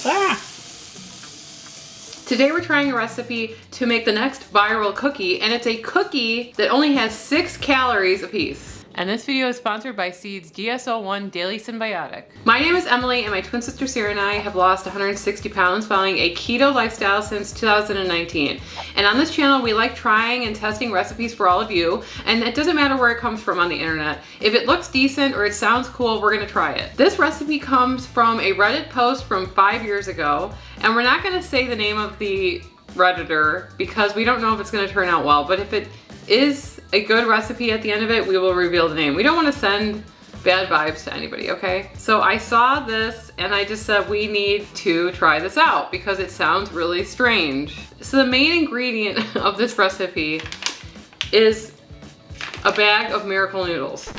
Ah! Today we're trying a recipe to make the next viral cookie, and it's a cookie that only has 6 calories apiece. And this video is sponsored by Seed's DSO1 Daily Symbiotic. My name is Emily, and my twin sister Sarah and I have lost 160 pounds following a keto lifestyle since 2019. And on this channel, we like trying and testing recipes for all of you, and it doesn't matter where it comes from on the internet. If it looks decent or it sounds cool, we're gonna try it. This recipe comes from a Reddit post from 5 years ago, and we're not gonna say the name of the Redditor because we don't know if it's gonna turn out well, but if it is a good recipe at the end of it, we will reveal the name. We don't want to send bad vibes to anybody, okay? So I saw this and I just said we need to try this out because it sounds really strange. So the main ingredient of this recipe is a bag of Miracle noodles.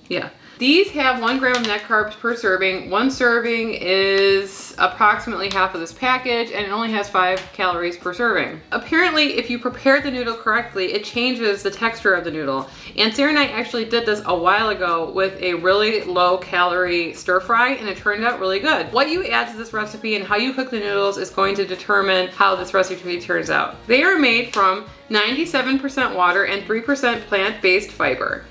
Yeah. These have 1 gram of net carbs per serving. 1 serving is approximately half of this package, and it only has 5 calories per serving. Apparently, if you prepare the noodle correctly, it changes the texture of the noodle. And Sarah and I actually did this a while ago with a really low calorie stir fry, and it turned out really good. What you add to this recipe and how you cook the noodles is going to determine how this recipe turns out. They are made from 97% water and 3% plant-based fiber.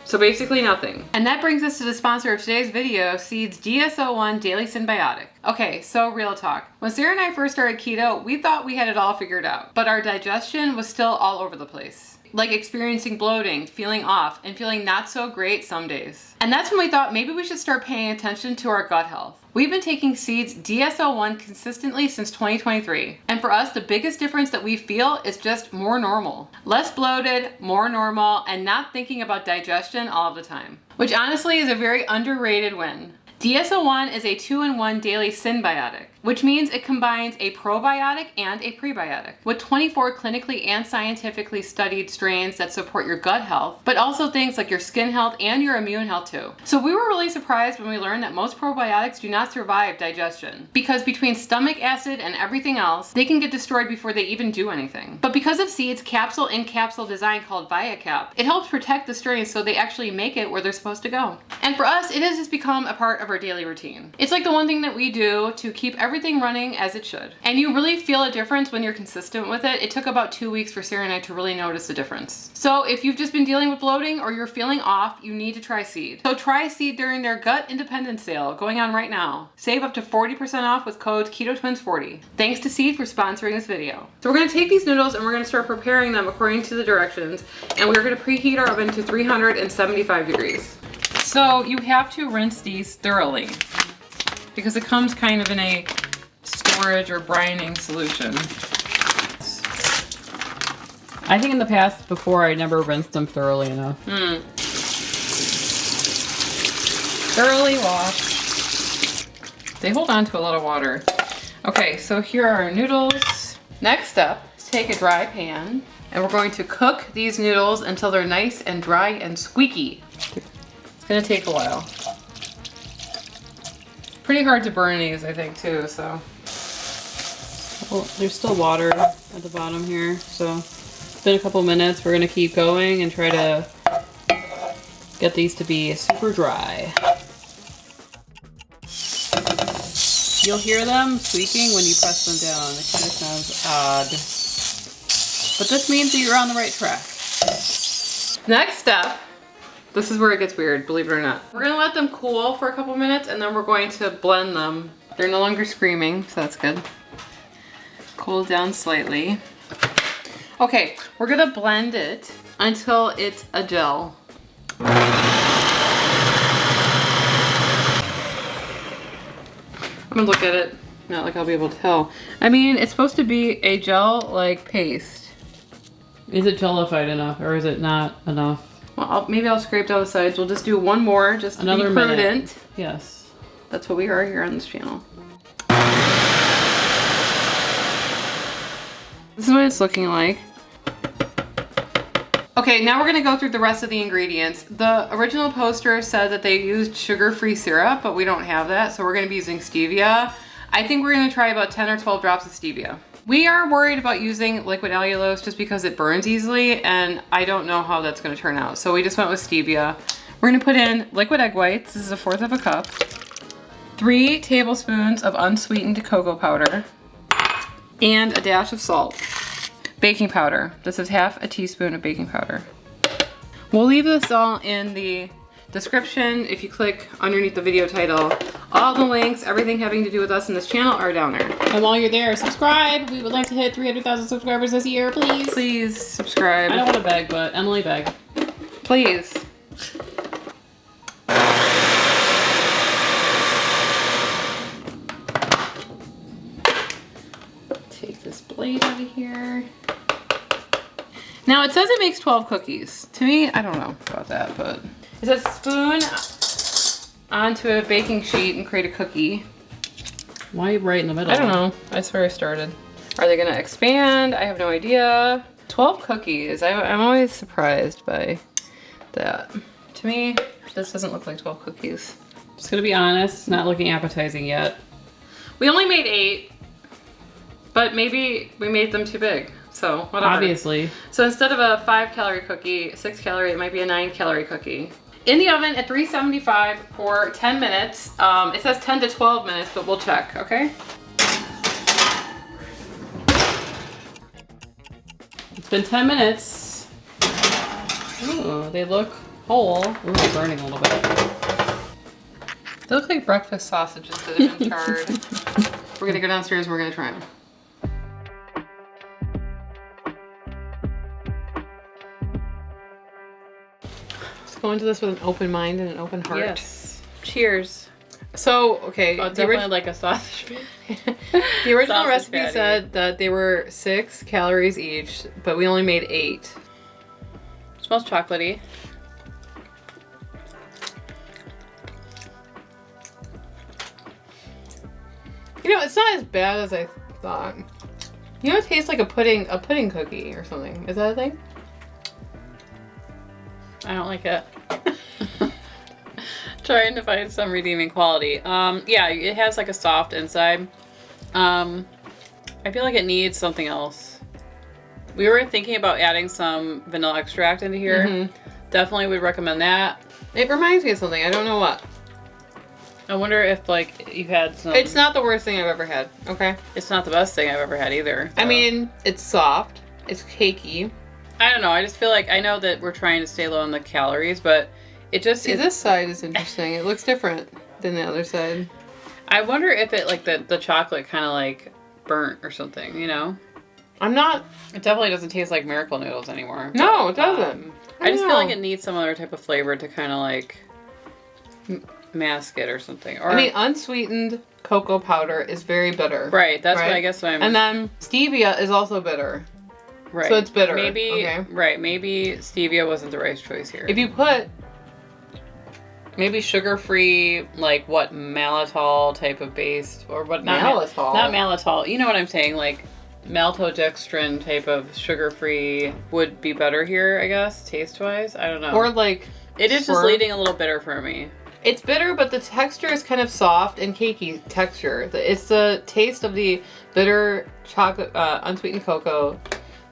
So basically nothing. And that brings us to the sponsor of today's video, Seed's DSO1 Daily Symbiotic. Okay, so real talk. When Sarah and I first started keto, we thought we had it all figured out, but our digestion was still all over the place. Like experiencing bloating, feeling off, and feeling not so great some days. And that's when we thought maybe we should start paying attention to our gut health. We've been taking Seed's DSO1 consistently since 2023. And for us, the biggest difference that we feel is just more normal. Less bloated, more normal, and not thinking about digestion all of the time. Which honestly is a very underrated win. DSO1 is a 2-in-1 daily symbiotic, which means it combines a probiotic and a prebiotic with 24 clinically and scientifically studied strains that support your gut health, but also things like your skin health and your immune health too. So we were really surprised when we learned that most probiotics do not survive digestion because between stomach acid and everything else, they can get destroyed before they even do anything. But because of Seed's capsule-in-capsule design called ViaCap, it helps protect the strains so they actually make it where they're supposed to go. And for us, it has just become a part of our daily routine. It's like the one thing that we do to keep everything running as it should. And you really feel a difference when you're consistent with it. It took about 2 weeks for Sarah and I to really notice the difference. So if you've just been dealing with bloating or you're feeling off, you need to try Seed. So try Seed during their Gut Independence Sale going on right now. Save up to 40% off with code KETOTWINS40. Thanks to Seed for sponsoring this video. So we're gonna take these noodles and we're gonna start preparing them according to the directions. And we're gonna preheat our oven to 375 degrees. So you have to rinse these thoroughly because it comes kind of in a storage or brining solution. I think in the past, before, I never rinsed them thoroughly enough. Thoroughly washed. They hold on to a lot of water. Okay, so here are our noodles. Next up, let's take a dry pan and we're going to cook these noodles until they're nice and dry and squeaky. It's gonna take a while. Pretty hard to burn these, I think, too, so. Well, there's still water at the bottom here, so it's been a couple minutes. We're gonna keep going and try to get these to be super dry. You'll hear them squeaking when you press them down. It kind of sounds odd. But this means that you're on the right track. Next step. This is where it gets weird, believe it or not. We're gonna let them cool for a couple minutes and then we're going to blend them. They're no longer screaming, so that's good. Cool down slightly. Okay, we're gonna blend it until it's a gel. I'm gonna look at it, not like I'll be able to tell. I mean, it's supposed to be a gel-like paste. Is it jellified enough or is it not enough? Well, maybe I'll scrape down the sides. We'll just do one more just to be prudent. Minute. Yes. That's what we are here on this channel. This is what it's looking like. Okay, now we're gonna go through the rest of the ingredients. The original poster said that they used sugar-free syrup, but we don't have that, so we're gonna be using stevia. I think we're gonna try about 10 or 12 drops of stevia. We are worried about using liquid allulose just because it burns easily, and I don't know how that's gonna turn out. So we just went with stevia. We're gonna put in liquid egg whites. This is 1/4 cup. 3 tablespoons of unsweetened cocoa powder. And a dash of salt. Baking powder. This is 1/2 teaspoon of baking powder. We'll leave this all in the description. If you click underneath the video title, all the links, everything having to do with us in this channel are down there. And while you're there, subscribe. We would like to hit 300,000 subscribers this year, please. Please subscribe. I don't want to beg, but Emily beg. Please. Take this blade out of here. Now it says it makes 12 cookies. To me, I don't know about that, but it says spoon onto a baking sheet and create a cookie. Why right in the middle? I don't know. That's where I started. Are they gonna expand? I have no idea. 12 cookies. I'm always surprised by that. To me, this doesn't look like 12 cookies. Just gonna be honest, it's not looking appetizing yet. We only made 8, but maybe we made them too big. So whatever. Obviously. So instead of a 5-calorie cookie, 6 calorie, it might be a 9-calorie cookie. In the oven at 375 for 10 minutes. It says 10 to 12 minutes, but we'll check, okay? It's been 10 minutes. Ooh, they look whole. Ooh, they're burning a little bit. They look like breakfast sausages that have been charred. We're gonna go downstairs and we're gonna try them. Let's go into this with an open mind and an open heart. Yes. Cheers. So, okay. Oh, definitely like a sausage. The original Sausage recipe patty. said that they were 6 calories each, but we only made 8. Smells chocolatey. You know, it's not as bad as I thought. You know, it tastes like a pudding cookie or something. Is that a thing? I don't like it. Trying to find some redeeming quality. Yeah, it has like a soft inside. I feel like it needs something else. We were thinking about adding some vanilla extract into here. Mhm. Definitely would recommend that. It reminds me of something. I don't know what. I wonder if like you had some. It's not the worst thing I've ever had. Okay. It's not the best thing I've ever had either. I so. mean, it's soft. It's cakey. I don't know. I just feel like I know that we're trying to stay low on the calories, but it just See, this side is interesting. It looks different than the other side. I wonder if it like the chocolate kind of like burnt or something. You know. I'm not. It definitely doesn't taste like Miracle Noodles anymore. No, it doesn't. I just feel like it needs some other type of flavor to kind of like mask it or something. Or I mean, unsweetened cocoa powder is very bitter. right. That's right? what I guess what I'm. And then stevia is also bitter. right. So it's bitter. Maybe okay? right. Maybe stevia wasn't the right choice here. If you put Maybe sugar-free, like what maltitol type of base or what? Maltitol? Not maltitol. You know what I'm saying? Like maltodextrin type of sugar-free would be better here, I guess, taste-wise. I don't know. or like it is just swerve. leading a little bitter for me. It's bitter, but the texture is kind of soft and cakey texture. It's the taste of the bitter chocolate, unsweetened cocoa.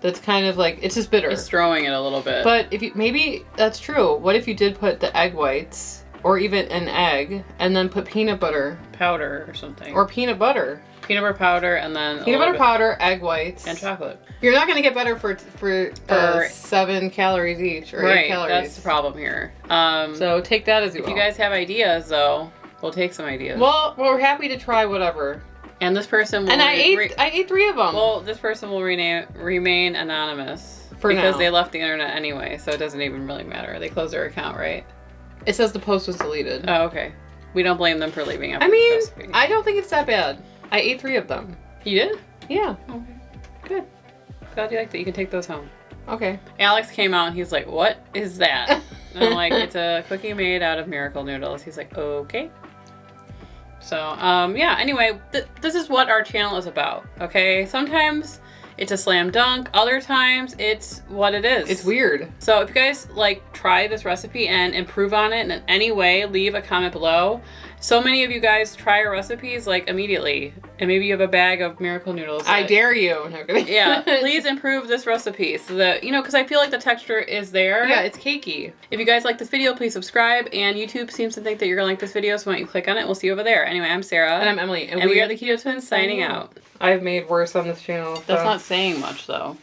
That's kind of like, it's just bitter. It's throwing it a little bit. But if you, maybe that's true. What if you did put the egg whites or even an egg and then put peanut butter powder or something. or peanut butter? Peanut butter powder and then Peanut butter powder, egg whites. and chocolate. You're not going to get better for 7 calories each or 8 Right, calories. that's the problem here. So take that as you if will. you guys have ideas, though, we'll take some ideas. Well, we're happy to try whatever. and this person will And I ate 3 of them. well, this person will remain anonymous For because now. they left the internet anyway, so it doesn't even really matter. They closed their account, right? It says the post was deleted. Oh, okay. We don't blame them for leaving after I mean, this recipe. I don't think it's that bad. I ate 3 of them. You did? Yeah. Okay. Good. Glad you liked it. You can take those home. Okay. Alex came out and he's like, "What is that?" And I'm like, "It's a cookie made out of Miracle Noodles." He's like, "Okay." So, yeah, anyway, this is what our channel is about, okay? Sometimes it's a slam dunk. Other times it's what it is. It's weird. So if you guys, like, try this recipe and improve on it in any way, leave a comment below. so many of you guys try our recipes like immediately, and maybe you have a bag of miracle noodles. I dare you. No, kidding. Yeah, please improve this recipe so that, you know, because I feel like the texture is there. Yeah, it's cakey. If you guys like this video, please subscribe, and YouTube seems to think that you're going to like this video, so why don't you click on it? We'll see you over there. Anyway, I'm Sarah. And I'm Emily. And we are the Keto Twins signing out. I've made worse on this channel. So. That's not saying much, though.